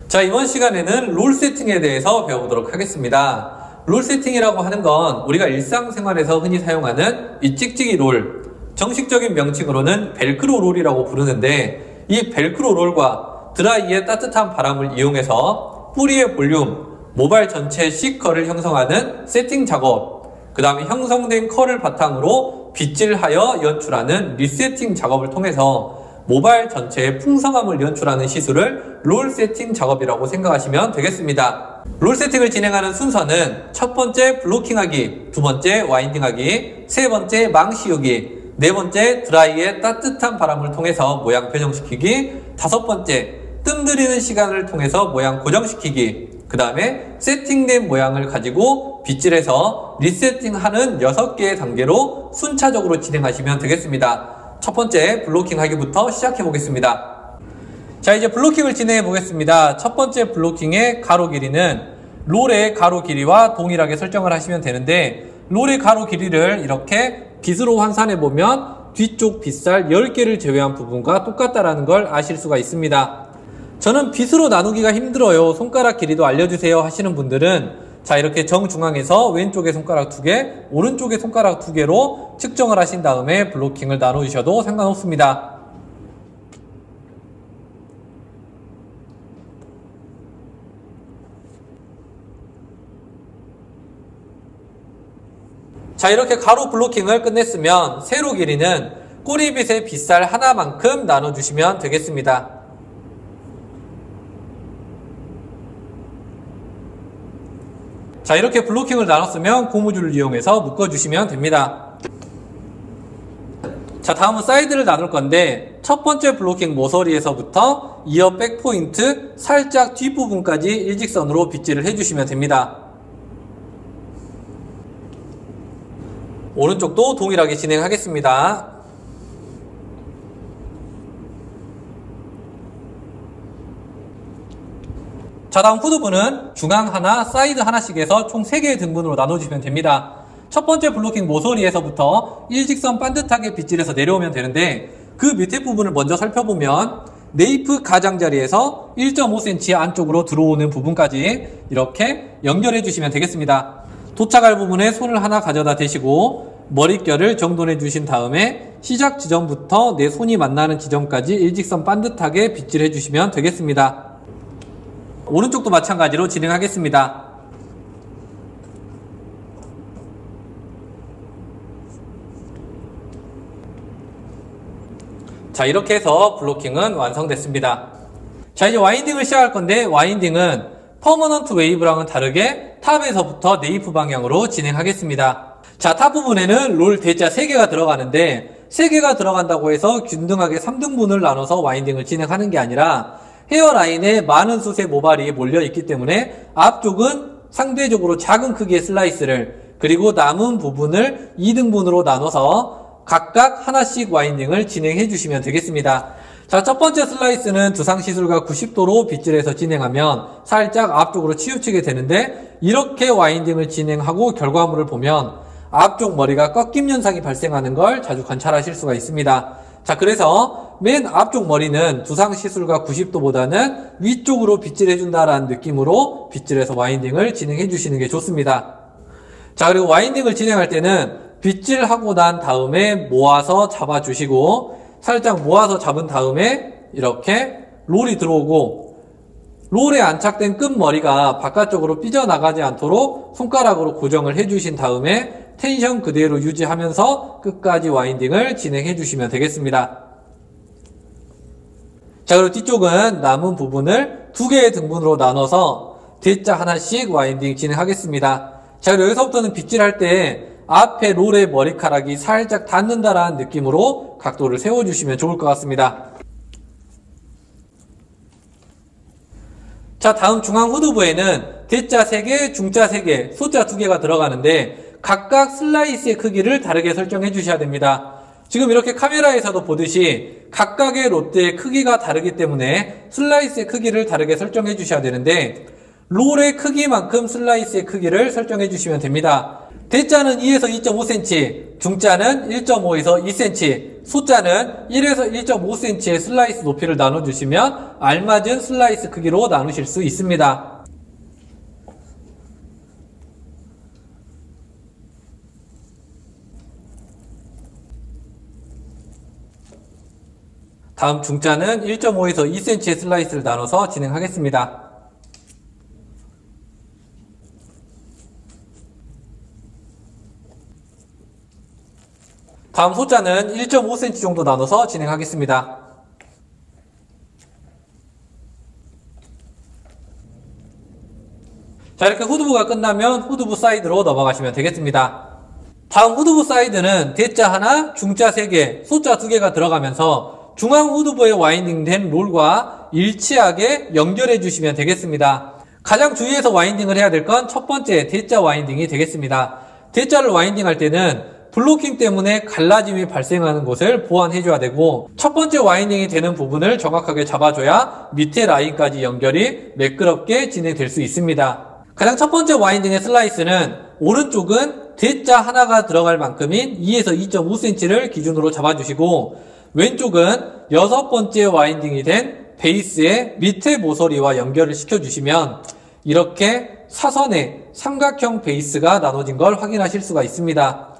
자, 이번 시간에는 롤 세팅에 대해서 배워보도록 하겠습니다. 롤 세팅이라고 하는 건 우리가 일상생활에서 흔히 사용하는 이 찍찍이 롤, 정식적인 명칭으로는 벨크로 롤이라고 부르는데, 이 벨크로 롤과 드라이의 따뜻한 바람을 이용해서 뿌리의 볼륨, 모발 전체 C컬을 형성하는 세팅 작업, 그 다음에 형성된 컬을 바탕으로 빗질하여 연출하는 리세팅 작업을 통해서 모발 전체의 풍성함을 연출하는 시술을 롤 세팅 작업이라고 생각하시면 되겠습니다. 롤 세팅을 진행하는 순서는 첫 번째 블로킹하기, 두 번째 와인딩하기, 세 번째 망 씌우기, 네 번째 드라이의 따뜻한 바람을 통해서 모양 변형시키기, 다섯 번째 뜸 들이는 시간을 통해서 모양 고정시키기, 그 다음에 세팅된 모양을 가지고 빗질해서 리세팅하는 6개의 단계로 순차적으로 진행하시면 되겠습니다. 첫 번째 블로킹 하기부터 시작해 보겠습니다. 자, 이제 블로킹을 진행해 보겠습니다. 첫 번째 블로킹의 가로 길이는 롤의 가로 길이와 동일하게 설정을 하시면 되는데, 롤의 가로 길이를 이렇게 빗으로 환산해 보면 뒤쪽 빗살 10개를 제외한 부분과 똑같다라는 걸 아실 수가 있습니다. 저는 빗으로 나누기가 힘들어요, 손가락 길이도 알려주세요 하시는 분들은 자, 이렇게 정중앙에서 왼쪽에 손가락 2개, 오른쪽에 손가락 2개로 측정을 하신 다음에 블로킹을 나누셔도 상관없습니다. 자, 이렇게 가로 블로킹을 끝냈으면 세로 길이는 꼬리빗의 빗살 하나만큼 나눠주시면 되겠습니다. 자, 이렇게 블로킹을 나눴으면 고무줄을 이용해서 묶어주시면 됩니다. 자, 다음은 사이드를 나눌 건데, 첫 번째 블로킹 모서리에서부터 이어 백 포인트 살짝 뒷부분까지 일직선으로 빗질을 해주시면 됩니다. 오른쪽도 동일하게 진행하겠습니다. 자, 다음 후두부는 중앙 하나, 사이드 하나씩 해서 총 3개의 등분으로 나눠주시면 됩니다. 첫 번째 블로킹 모서리에서부터 일직선 반듯하게 빗질해서 내려오면 되는데, 그 밑에 부분을 먼저 살펴보면 네이프 가장자리에서 1.5cm 안쪽으로 들어오는 부분까지 이렇게 연결해 주시면 되겠습니다. 도착할 부분에 손을 하나 가져다 대시고 머릿결을 정돈해 주신 다음에 시작 지점부터 내 손이 만나는 지점까지 일직선 반듯하게 빗질해 주시면 되겠습니다. 오른쪽도 마찬가지로 진행하겠습니다. 자, 이렇게 해서 블로킹은 완성됐습니다. 자, 이제 와인딩을 시작할 건데, 와인딩은 퍼머넌트 웨이브랑은 다르게 탑에서부터 네이프 방향으로 진행하겠습니다. 자, 탑 부분에는 롤 대자 3개가 들어가는데, 3개가 들어간다고 해서 균등하게 3등분을 나눠서 와인딩을 진행하는 게 아니라 헤어라인에 많은 숱의 모발이 몰려있기 때문에 앞쪽은 상대적으로 작은 크기의 슬라이스를, 그리고 남은 부분을 2등분으로 나눠서 각각 하나씩 와인딩을 진행해 주시면 되겠습니다. 자, 첫 번째 슬라이스는 두상시술과 90도로 빗질해서 진행하면 살짝 앞쪽으로 치우치게 되는데, 이렇게 와인딩을 진행하고 결과물을 보면 앞쪽 머리가 꺾임 현상이 발생하는 걸 자주 관찰하실 수가 있습니다. 자, 그래서 맨 앞쪽 머리는 두상시술과 90도보다는 위쪽으로 빗질해준다라는 느낌으로 빗질해서 와인딩을 진행해 주시는 게 좋습니다. 자, 그리고 와인딩을 진행할 때는 빗질하고 난 다음에 모아서 잡아주시고, 살짝 모아서 잡은 다음에 이렇게 롤이 들어오고, 롤에 안착된 끝머리가 바깥쪽으로 삐져나가지 않도록 손가락으로 고정을 해주신 다음에 텐션 그대로 유지하면서 끝까지 와인딩을 진행해 주시면 되겠습니다. 자, 그리고 뒤쪽은 남은 부분을 2개의 등분으로 나눠서 대자 하나씩 와인딩 진행하겠습니다. 자, 그리고 여기서부터는 빗질할 때 앞에 롤의 머리카락이 살짝 닿는다라는 느낌으로 각도를 세워주시면 좋을 것 같습니다. 자, 다음 중앙 후두부에는 대자 3개, 중자 3개, 소자 2개가 들어가는데, 각각 슬라이스의 크기를 다르게 설정해 주셔야 됩니다. 지금 이렇게 카메라에서도 보듯이 각각의 롯데의 크기가 다르기 때문에 슬라이스의 크기를 다르게 설정해 주셔야 되는데, 롤의 크기만큼 슬라이스의 크기를 설정해 주시면 됩니다. 대자는 2에서 2.5cm, 중자는 1.5에서 2cm, 숫자는 1에서 1.5cm의 슬라이스 높이를 나눠주시면 알맞은 슬라이스 크기로 나누실 수 있습니다. 다음 중자는 1.5에서 2cm의 슬라이스를 나눠서 진행하겠습니다. 다음 소자는 1.5cm 정도 나눠서 진행하겠습니다. 자, 이렇게 후두부가 끝나면 후두부 사이드로 넘어가시면 되겠습니다. 다음 후두부 사이드는 대자 하나, 중자 3개, 소자 2개가 들어가면서 중앙 후두부에 와인딩된 롤과 일치하게 연결해 주시면 되겠습니다. 가장 주의해서 와인딩을 해야 될 건 첫 번째 대자 와인딩이 되겠습니다. 대자를 와인딩할 때는 블로킹 때문에 갈라짐이 발생하는 것을 보완해 줘야 되고, 첫 번째 와인딩이 되는 부분을 정확하게 잡아줘야 밑에 라인까지 연결이 매끄럽게 진행될 수 있습니다. 가장 첫 번째 와인딩의 슬라이스는 오른쪽은 대자 하나가 들어갈 만큼인 2에서 2.5cm를 기준으로 잡아주시고, 왼쪽은 6번째 와인딩이 된 베이스의 밑에 모서리와 연결을 시켜주시면 이렇게 사선의 삼각형 베이스가 나눠진 걸 확인하실 수가 있습니다.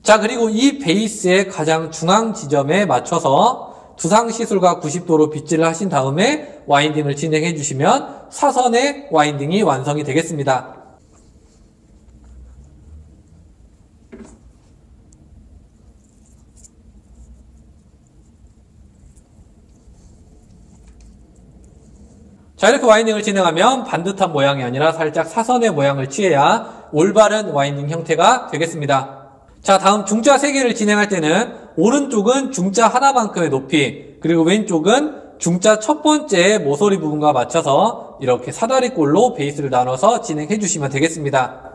자, 그리고 이 베이스의 가장 중앙 지점에 맞춰서 두상 시술과 90도로 빗질을 하신 다음에 와인딩을 진행해 주시면 사선의 와인딩이 완성이 되겠습니다. 자, 이렇게 와인딩을 진행하면 반듯한 모양이 아니라 살짝 사선의 모양을 취해야 올바른 와인딩 형태가 되겠습니다. 자, 다음 중자 3개를 진행할 때는 오른쪽은 중자 하나만큼의 높이, 그리고 왼쪽은 중자 첫 번째 모서리 부분과 맞춰서 이렇게 사다리꼴로 베이스를 나눠서 진행해 주시면 되겠습니다.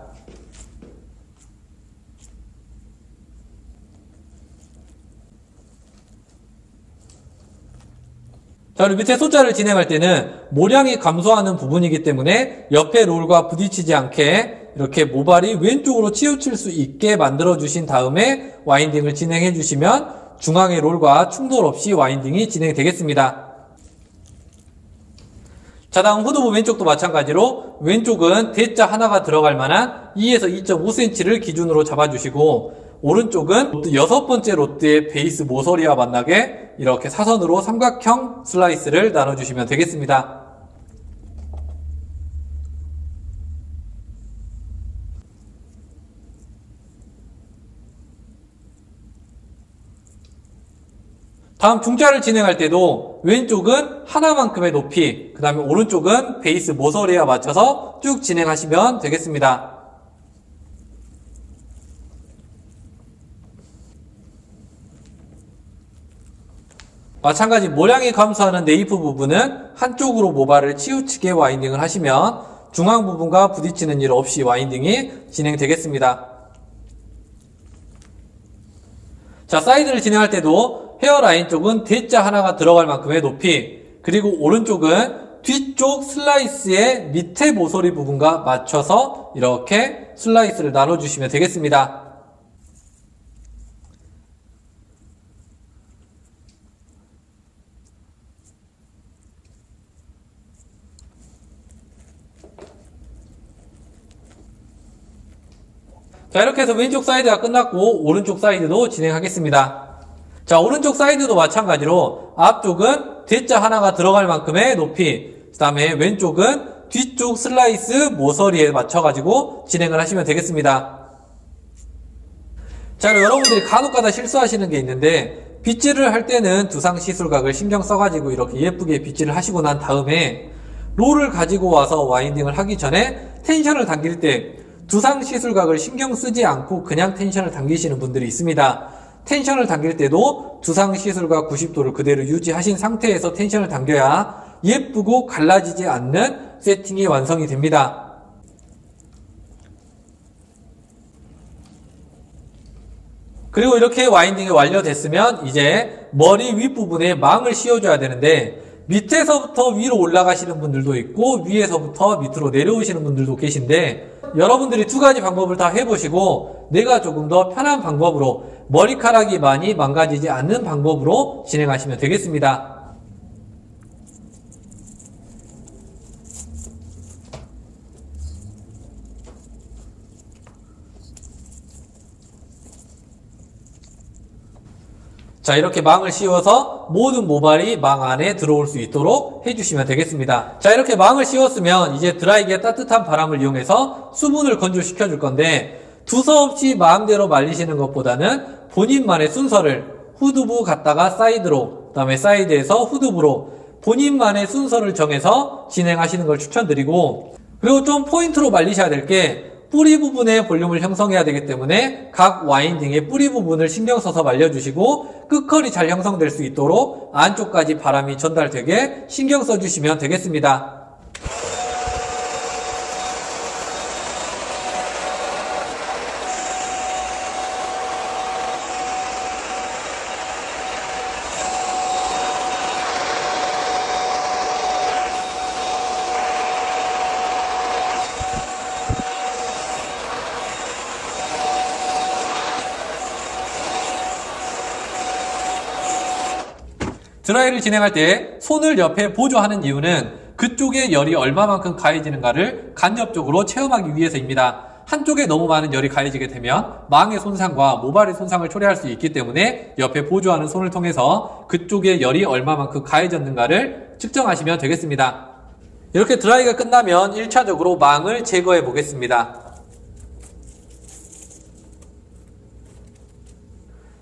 자, 그리고 밑에 소자를 진행할 때는 모량이 감소하는 부분이기 때문에 옆에 롤과 부딪히지 않게 이렇게 모발이 왼쪽으로 치우칠 수 있게 만들어 주신 다음에 와인딩을 진행해 주시면 중앙의 롤과 충돌 없이 와인딩이 진행되겠습니다. 자, 다음 후두부 왼쪽도 마찬가지로 왼쪽은 대자 하나가 들어갈 만한 2에서 2.5cm를 기준으로 잡아주시고, 오른쪽은 6번째 롯데의 베이스 모서리와 만나게 이렇게 사선으로 삼각형 슬라이스를 나눠주시면 되겠습니다. 다음 중자를 진행할 때도 왼쪽은 하나만큼의 높이, 그 다음에 오른쪽은 베이스 모서리에 맞춰서 쭉 진행하시면 되겠습니다. 마찬가지 모량이 감소하는 네이프 부분은 한쪽으로 모발을 치우치게 와인딩을 하시면 중앙 부분과 부딪히는 일 없이 와인딩이 진행되겠습니다. 자, 사이드를 진행할 때도 헤어라인 쪽은 대자 하나가 들어갈 만큼의 높이, 그리고 오른쪽은 뒤쪽 슬라이스의 밑에 모서리 부분과 맞춰서 이렇게 슬라이스를 나눠주시면 되겠습니다. 자, 이렇게 해서 왼쪽 사이드가 끝났고 오른쪽 사이드도 진행하겠습니다. 자, 오른쪽 사이드도 마찬가지로 앞쪽은 대자 하나가 들어갈 만큼의 높이, 그 다음에 왼쪽은 뒤쪽 슬라이스 모서리에 맞춰가지고 진행을 하시면 되겠습니다. 자, 그럼 여러분들이 간혹가다 실수하시는 게 있는데, 빗질을 할 때는 두상 시술각을 신경 써가지고 이렇게 예쁘게 빗질을 하시고 난 다음에 롤을 가지고 와서 와인딩을 하기 전에 텐션을 당길 때 두상 시술각을 신경 쓰지 않고 그냥 텐션을 당기시는 분들이 있습니다. 텐션을 당길 때도 두상 시술각 90도를 그대로 유지하신 상태에서 텐션을 당겨야 예쁘고 갈라지지 않는 세팅이 완성이 됩니다. 그리고 이렇게 와인딩이 완료됐으면 이제 머리 윗부분에 망을 씌워줘야 되는데, 밑에서부터 위로 올라가시는 분들도 있고 위에서부터 밑으로 내려오시는 분들도 계신데 여러분들이 두 가지 방법을 다 해보시고 내가 조금 더 편한 방법으로 머리카락이 많이 망가지지 않는 방법으로 진행하시면 되겠습니다. 자, 이렇게 망을 씌워서 모든 모발이 망 안에 들어올 수 있도록 해주시면 되겠습니다. 자, 이렇게 망을 씌웠으면 이제 드라이기의 따뜻한 바람을 이용해서 수분을 건조시켜 줄 건데 두서없이 마음대로 말리시는 것보다는 본인만의 순서를 후두부 갔다가 사이드로, 그 다음에 사이드에서 후두부로 본인만의 순서를 정해서 진행하시는 걸 추천드리고, 그리고 좀 포인트로 말리셔야 될 게 뿌리 부분의 볼륨을 형성해야 되기 때문에 각 와인딩의 뿌리 부분을 신경 써서 말려주시고 끝컬이 잘 형성될 수 있도록 안쪽까지 바람이 전달되게 신경 써주시면 되겠습니다. 드라이를 진행할 때 손을 옆에 보조하는 이유는 그쪽에 열이 얼마만큼 가해지는가를 간접적으로 체험하기 위해서입니다. 한쪽에 너무 많은 열이 가해지게 되면 망의 손상과 모발의 손상을 초래할 수 있기 때문에 옆에 보조하는 손을 통해서 그쪽에 열이 얼마만큼 가해졌는가를 측정하시면 되겠습니다. 이렇게 드라이가 끝나면 1차적으로 망을 제거해 보겠습니다.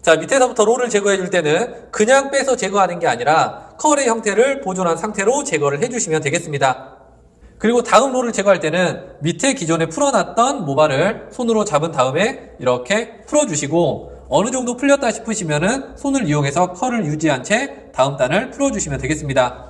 자, 밑에서부터 롤을 제거해 줄 때는 그냥 빼서 제거하는 게 아니라 컬의 형태를 보존한 상태로 제거를 해주시면 되겠습니다. 그리고 다음 롤을 제거할 때는 밑에 기존에 풀어놨던 모발을 손으로 잡은 다음에 이렇게 풀어주시고 어느 정도 풀렸다 싶으시면은 손을 이용해서 컬을 유지한 채 다음 단을 풀어주시면 되겠습니다.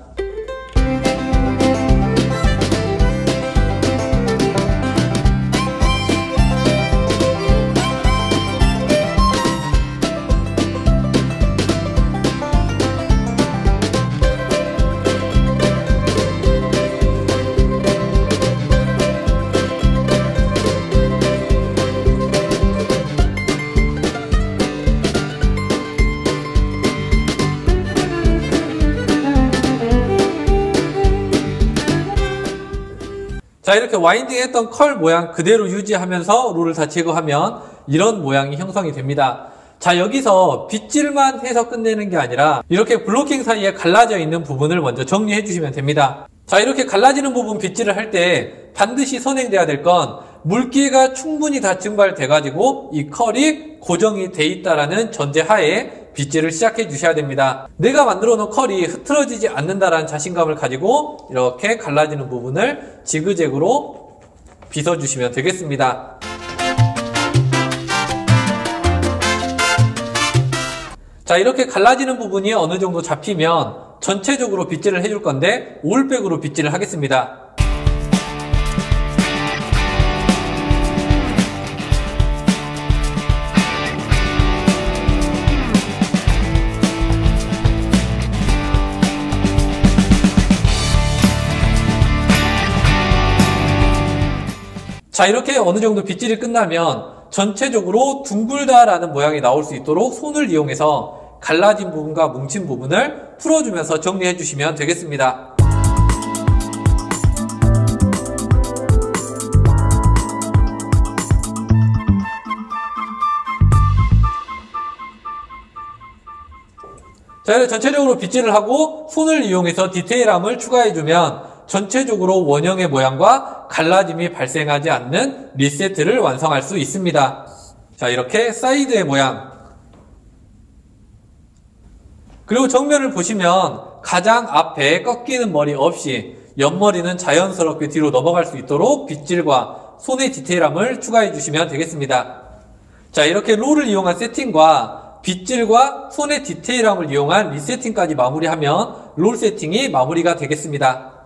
자, 이렇게 와인딩 했던 컬 모양 그대로 유지하면서 롤을 다 제거하면 이런 모양이 형성이 됩니다. 자, 여기서 빗질만 해서 끝내는 게 아니라 이렇게 블로킹 사이에 갈라져 있는 부분을 먼저 정리해 주시면 됩니다. 자, 이렇게 갈라지는 부분 빗질을 할 때 반드시 선행돼야 될 건 물기가 충분히 다 증발돼 가지고 이 컬이 고정이 돼 있다라는 전제하에 빗질을 시작해 주셔야 됩니다. 내가 만들어 놓은 컬이 흐트러지지 않는다라는 자신감을 가지고 이렇게 갈라지는 부분을 지그재그로 빗어 주시면 되겠습니다. 자, 이렇게 갈라지는 부분이 어느 정도 잡히면 전체적으로 빗질을 해줄 건데 올백으로 빗질을 하겠습니다. 자, 이렇게 어느 정도 빗질이 끝나면 전체적으로 둥글다라는 모양이 나올 수 있도록 손을 이용해서 갈라진 부분과 뭉친 부분을 풀어주면서 정리해 주시면 되겠습니다. 자, 이렇게 전체적으로 빗질을 하고 손을 이용해서 디테일함을 추가해주면 전체적으로 원형의 모양과 갈라짐이 발생하지 않는 리세트를 완성할 수 있습니다. 자, 이렇게 사이드의 모양, 그리고 정면을 보시면 가장 앞에 꺾이는 머리 없이 옆머리는 자연스럽게 뒤로 넘어갈 수 있도록 빗질과 손의 디테일함을 추가해 주시면 되겠습니다. 자, 이렇게 롤을 이용한 세팅과 빗질과 손의 디테일함을 이용한 리세팅까지 마무리하면 롤 세팅이 마무리가 되겠습니다.